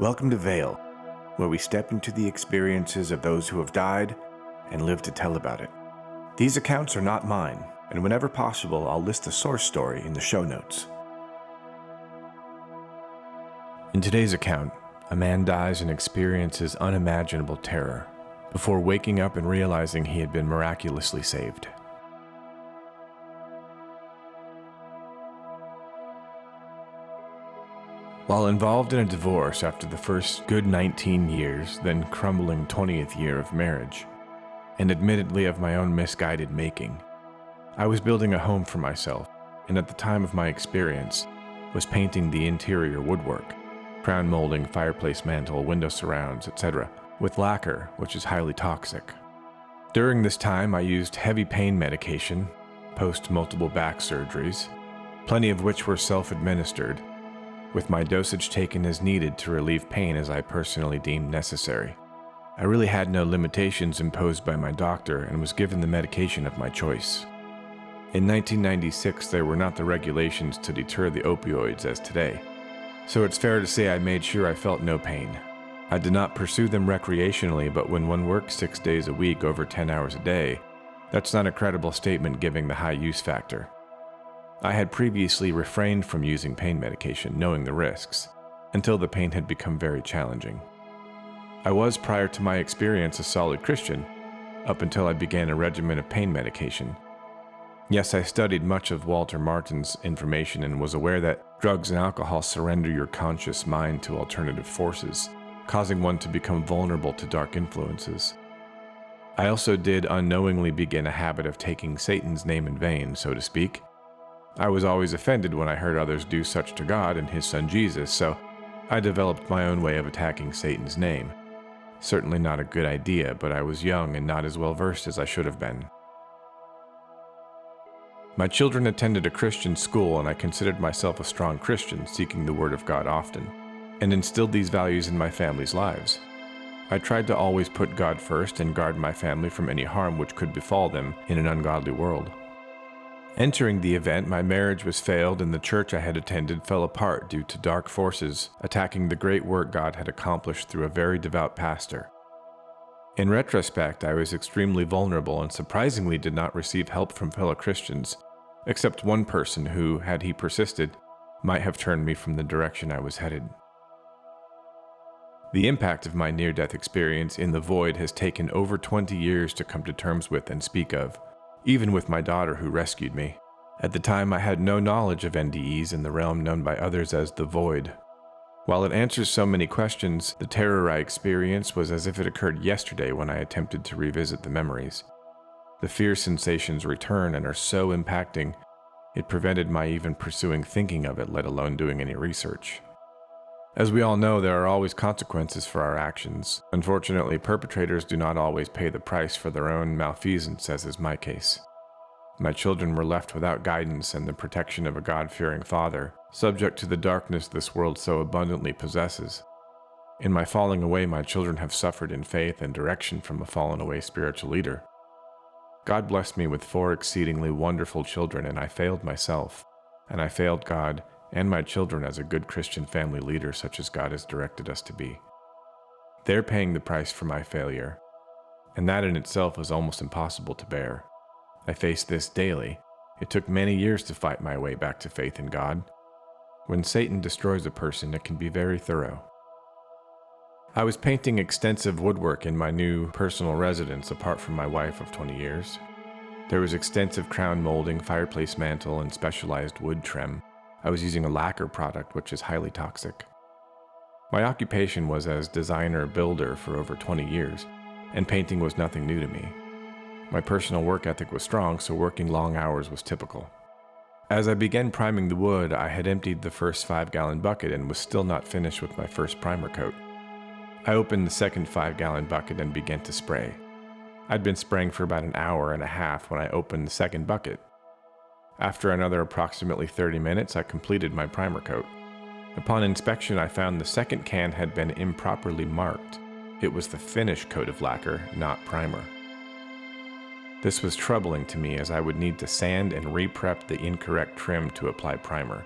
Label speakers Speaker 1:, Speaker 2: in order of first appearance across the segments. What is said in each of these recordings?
Speaker 1: Welcome to Vale, where we step into the experiences of those who have died and live to tell about it. These accounts are not mine, and whenever possible, I'll list the source story in the show notes. In today's account, a man dies and experiences unimaginable terror before waking up and realizing he had been miraculously saved. While involved in a divorce after the first good 19 years, then crumbling 20th year of marriage, and admittedly of my own misguided making, I was building a home for myself, and at the time of my experience, was painting the interior woodwork, crown molding, fireplace mantle, window surrounds, etc., with lacquer, which is highly toxic. During this time, I used heavy pain medication, post multiple back surgeries, plenty of which were self-administered, with my dosage taken as needed to relieve pain as I personally deemed necessary. I really had no limitations imposed by my doctor and was given the medication of my choice. In 1996, there were not the regulations to deter the opioids as today, so it's fair to say I made sure I felt no pain. I did not pursue them recreationally, but when one works 6 days a week over 10 hours a day, that's not a credible statement given the high use factor. I had previously refrained from using pain medication, knowing the risks, until the pain had become very challenging. I was, prior to my experience, a solid Christian, up until I began a regimen of pain medication. Yes, I studied much of Walter Martin's information and was aware that drugs and alcohol surrender your conscious mind to alternative forces, causing one to become vulnerable to dark influences. I also did unknowingly begin a habit of taking Satan's name in vain, so to speak. I was always offended when I heard others do such to God and his son Jesus, so I developed my own way of attacking Satan's name. Certainly not a good idea, but I was young and not as well versed as I should have been. My children attended a Christian school, and I considered myself a strong Christian, seeking the Word of God often, and instilled these values in my family's lives. I tried to always put God first and guard my family from any harm which could befall them in an ungodly world. Entering the event, my marriage was failed and the church I had attended fell apart due to dark forces attacking the great work God had accomplished through a very devout pastor. In retrospect, I was extremely vulnerable and surprisingly did not receive help from fellow Christians, except one person who, had he persisted, might have turned me from the direction I was headed. The impact of my near-death experience in the void has taken over 20 years to come to terms with and speak of, even with my daughter who rescued me. At the time, I had no knowledge of NDEs in the realm known by others as the void. While it answers so many questions, the terror I experienced was as if it occurred yesterday when I attempted to revisit the memories. The fear sensations return and are so impacting, it prevented my even pursuing thinking of it, let alone doing any research. As we all know, there are always consequences for our actions. Unfortunately, perpetrators do not always pay the price for their own malfeasance, as is my case. My children were left without guidance and the protection of a God-fearing father, subject to the darkness this world so abundantly possesses. In my falling away, my children have suffered in faith and direction from a fallen-away spiritual leader. God blessed me with 4 exceedingly wonderful children, and I failed myself, and I failed God and my children as a good Christian family leader such as God has directed us to be. They're paying the price for my failure, and that in itself is almost impossible to bear. I face this daily. It took many years to fight my way back to faith in God. When Satan destroys a person, it can be very thorough. I was painting extensive woodwork in my new personal residence apart from my wife of 20 years. There was extensive crown molding, fireplace mantle, and specialized wood trim. I was using a lacquer product which is highly toxic. My occupation was as designer-builder for over 20 years, and painting was nothing new to me. My personal work ethic was strong, so working long hours was typical. As I began priming the wood, I had emptied the first 5-gallon bucket and was still not finished with my first primer coat. I opened the second 5-gallon bucket and began to spray. I'd been spraying for about an hour and a half when I opened the second bucket. After another approximately 30 minutes, I completed my primer coat. Upon inspection, I found the second can had been improperly marked. It was the finish coat of lacquer, not primer. This was troubling to me as I would need to sand and re-prep the incorrect trim to apply primer.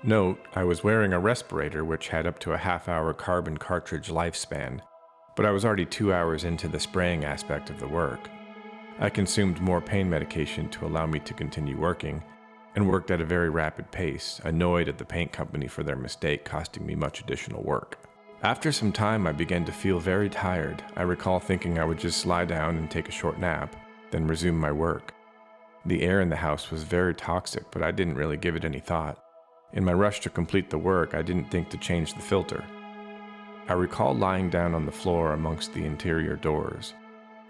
Speaker 1: Note, I was wearing a respirator which had up to a half-hour carbon cartridge lifespan, but I was already 2 hours into the spraying aspect of the work. I consumed more pain medication to allow me to continue working, and worked at a very rapid pace, annoyed at the paint company for their mistake costing me much additional work. After some time, I began to feel very tired. I recall thinking I would just lie down and take a short nap, then resume my work. The air in the house was very toxic, but I didn't really give it any thought. In my rush to complete the work, I didn't think to change the filter. I recall lying down on the floor amongst the interior doors.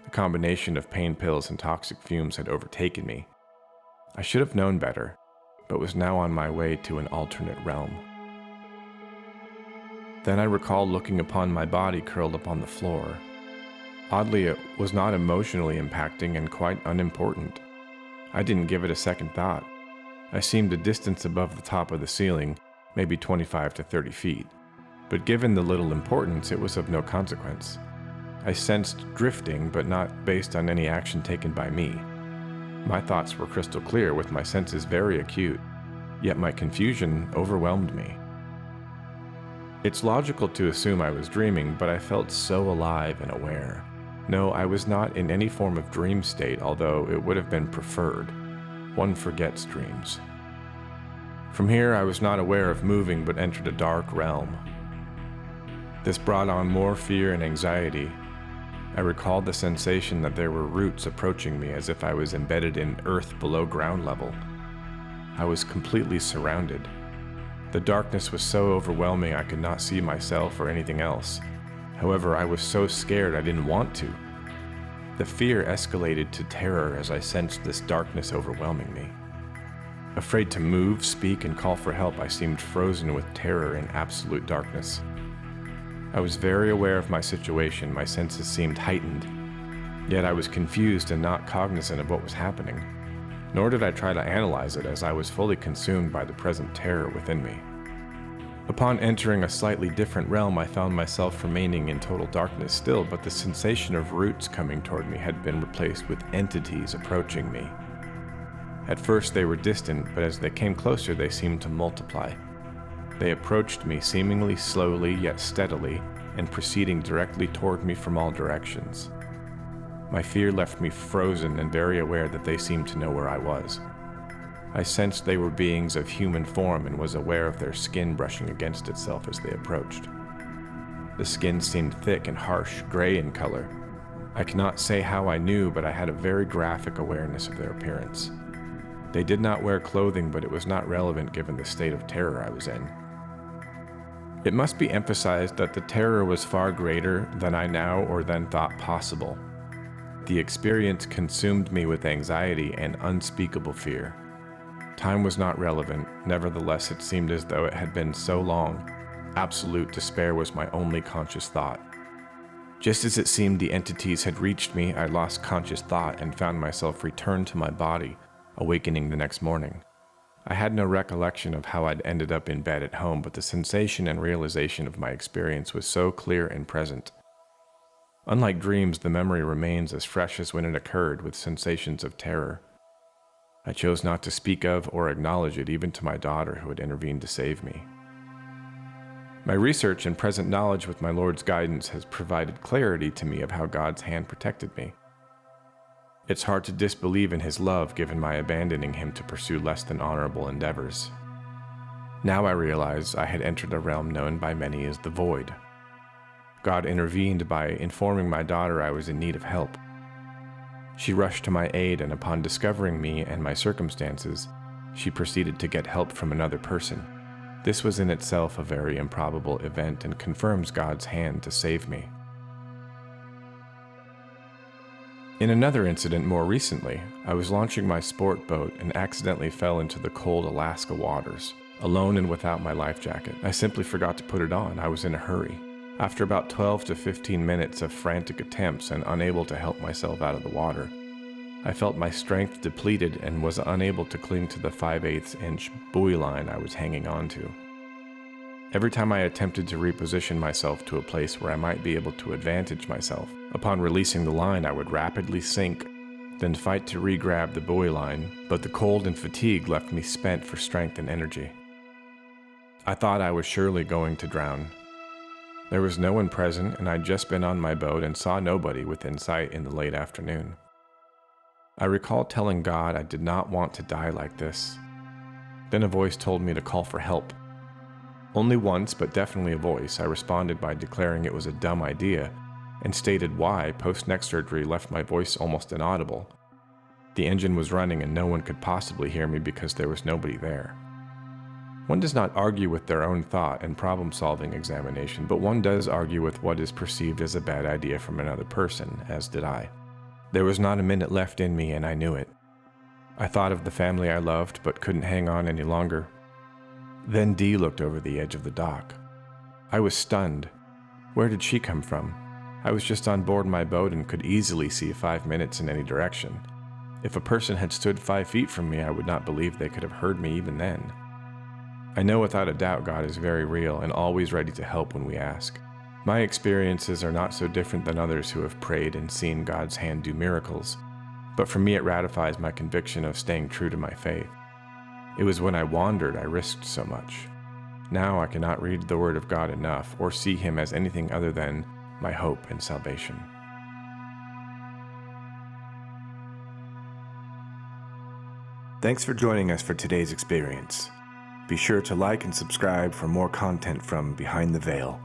Speaker 1: The combination of pain pills and toxic fumes had overtaken me. I should have known better, but was now on my way to an alternate realm. Then I recall looking upon my body curled up on the floor. Oddly, it was not emotionally impacting and quite unimportant. I didn't give it a second thought. I seemed a distance above the top of the ceiling, maybe 25 to 30 feet. But given the little importance, it was of no consequence. I sensed drifting, but not based on any action taken by me. My thoughts were crystal clear, with my senses very acute, yet my confusion overwhelmed me. It's logical to assume I was dreaming, but I felt so alive and aware. No, I was not in any form of dream state, although it would have been preferred. One forgets dreams. From here, I was not aware of moving, but entered a dark realm. This brought on more fear and anxiety. I recalled the sensation that there were roots approaching me as if I was embedded in earth below ground level. I was completely surrounded. The darkness was so overwhelming I could not see myself or anything else. However, I was so scared I didn't want to. The fear escalated to terror as I sensed this darkness overwhelming me. Afraid to move, speak, and call for help, I seemed frozen with terror in absolute darkness. I was very aware of my situation, my senses seemed heightened, yet I was confused and not cognizant of what was happening. Nor did I try to analyze it, as I was fully consumed by the present terror within me. Upon entering a slightly different realm, I found myself remaining in total darkness still, but the sensation of roots coming toward me had been replaced with entities approaching me. At first they were distant, but as they came closer they seemed to multiply. They approached me seemingly slowly yet steadily, and proceeding directly toward me from all directions. My fear left me frozen and very aware that they seemed to know where I was. I sensed they were beings of human form and was aware of their skin brushing against itself as they approached. The skin seemed thick and harsh, gray in color. I cannot say how I knew, but I had a very graphic awareness of their appearance. They did not wear clothing, but it was not relevant given the state of terror I was in. It must be emphasized that the terror was far greater than I now or then thought possible. The experience consumed me with anxiety and unspeakable fear. Time was not relevant, nevertheless it seemed as though it had been so long. Absolute despair was my only conscious thought. Just as it seemed the entities had reached me, I lost conscious thought and found myself returned to my body, awakening the next morning. I had no recollection of how I'd ended up in bed at home, but the sensation and realization of my experience was so clear and present. Unlike dreams, the memory remains as fresh as when it occurred, with sensations of terror. I chose not to speak of or acknowledge it even to my daughter, who had intervened to save me. My research and present knowledge with my Lord's guidance has provided clarity to me of how God's hand protected me. It's hard to disbelieve in His love given my abandoning Him to pursue less than honorable endeavors. Now I realize I had entered a realm known by many as the Void. God intervened by informing my daughter I was in need of help. She rushed to my aid, and upon discovering me and my circumstances, she proceeded to get help from another person. This was in itself a very improbable event and confirms God's hand to save me. In another incident more recently, I was launching my sport boat and accidentally fell into the cold Alaska waters, alone and without my life jacket. I simply forgot to put it on. I was in a hurry. After about 12 to 15 minutes of frantic attempts and unable to help myself out of the water, I felt my strength depleted and was unable to cling to the 5/8 inch buoy line I was hanging onto. Every time I attempted to reposition myself to a place where I might be able to advantage myself, upon releasing the line I would rapidly sink, then fight to re-grab the buoy line, but the cold and fatigue left me spent for strength and energy. I thought I was surely going to drown. There was no one present, and I'd just been on my boat and saw nobody within sight in the late afternoon. I recall telling God I did not want to die like this. Then a voice told me to call for help. Only once, but definitely a voice, I responded by declaring it was a dumb idea, and stated why post-neck surgery left my voice almost inaudible. The engine was running and no one could possibly hear me because there was nobody there. One does not argue with their own thought and problem-solving examination, but one does argue with what is perceived as a bad idea from another person, as did I. There was not a minute left in me, and I knew it. I thought of the family I loved, but couldn't hang on any longer. Then Dee looked over the edge of the dock. I was stunned. Where did she come from? I was just on board my boat and could easily see 5 minutes in any direction. If a person had stood 5 feet from me, I would not believe they could have heard me even then. I know without a doubt God is very real and always ready to help when we ask. My experiences are not so different than others who have prayed and seen God's hand do miracles, but for me it ratifies my conviction of staying true to my faith. It was when I wandered I risked so much. Now I cannot read the Word of God enough or see Him as anything other than my hope and salvation. Thanks for joining us for today's experience. Be sure to like and subscribe for more content from Behind the Veil.